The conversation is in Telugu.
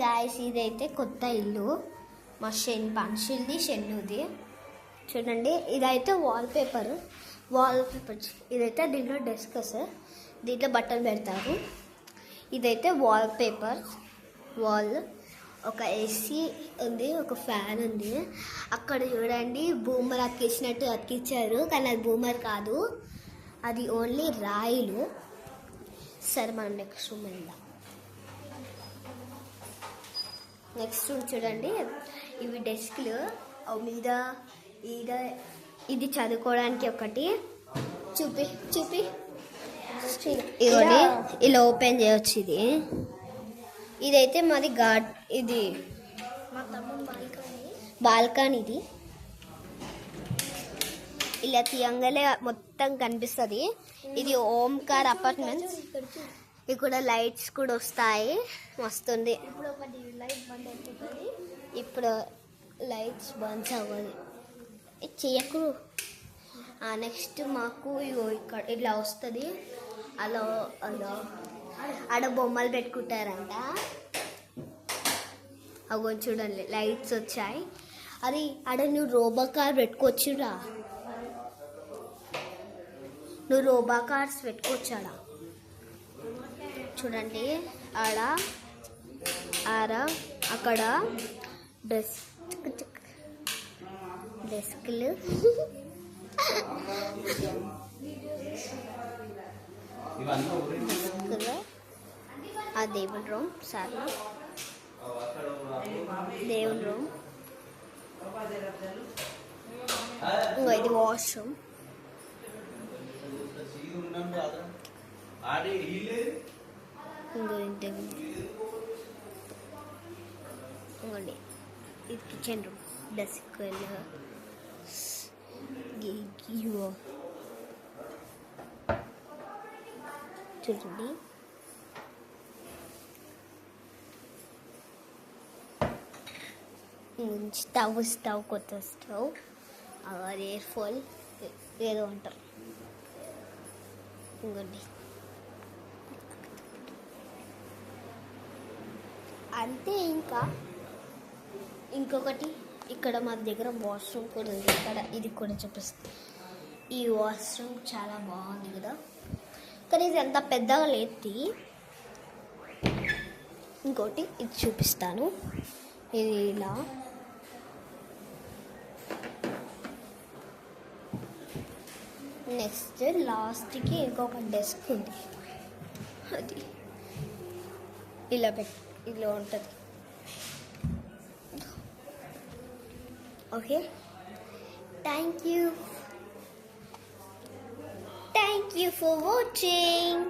గాయస్ ఇదైతే కొత్త ఇల్లు మా పంచుల్ది షెన్నుది చూడండి. ఇదైతే వాల్ పేపర్ ఇదైతే దీంట్లో డెస్క్ సార్, దీంట్లో బట్టలు పెడతారు. ఇదైతే వాల్ పేపర్ వాల్, ఒక ఏసీ ఉంది, ఒక ఫ్యాన్ ఉంది. అక్కడ చూడండి బూమర్ అతికించినట్టు అతికించారు, కానీ అది బూమర్ కాదు, అది ఓన్లీ రాయిలు. సరే మనం నెక్స్ట్ రూమ్ వెళ్దాం. నెక్స్ట్ రూమ్ చూడండి, ఇవి డెస్క్లు మీద ఇది చదువుకోవడానికి ఒకటి. చూపి ఇవన్నీ ఇలా ఓపెన్ చేయవచ్చు. ఇదైతే మాది ఇది బాల్కనీ. ఇది ఇలా తీయంగానే మొత్తం కనిపిస్తుంది. ఇది ఓంకార్ అపార్ట్మెంట్స్. ఇక్కడ లైట్స్ కూడా వస్తాయి, వస్తుంది. ఇప్పుడు లైట్స్ బంద్ అవ్వాలి, చెయ్యకు. నెక్స్ట్ మాకు ఇక్కడ ఇట్లా వస్తుంది. అలా ఆడ బొమ్మలు పెట్టుకుంటారంట. అవి చూడండి లైట్స్ వచ్చాయి. అది ఆడ నువ్వు రోబోకార్ పెట్టుకోవచ్చురా, నువ్వు రోబోకార్స్ పెట్టుకోవచ్చాడా చూడండి. అక్కడ డెస్క్లు ఆ దేవుని రూమ్ సార్, దేవుని రూమ్. ఇంకో ఇది వాష్రూమ్. ఇంకోండి ఇది కిచెన్ రూమ్, డెస్క్ చూడండి. స్టవ్ కొత్త స్టవ్, ఎయిర్ ఫాల్ ఏదో అంటారు. ఇంకోండి అంతే. ఇంకొకటి ఇక్కడ మా దగ్గర వాష్రూమ్ కూడా ఉంది. ఇక్కడ ఇది కూడా చూపిస్తుంది. ఈ వాష్రూమ్ చాలా బాగుంది కదా, కానీ ఇది ఎంత పెద్దగా లేదు. ఇంకోటి ఇది చూపిస్తాను. ఇది ఇలా నెక్స్ట్ లాస్ట్కి ఇంకొక డెస్క్ ఉంది, అది ఇలా ఇలా ఉంటుంది. Okay, thank you for watching.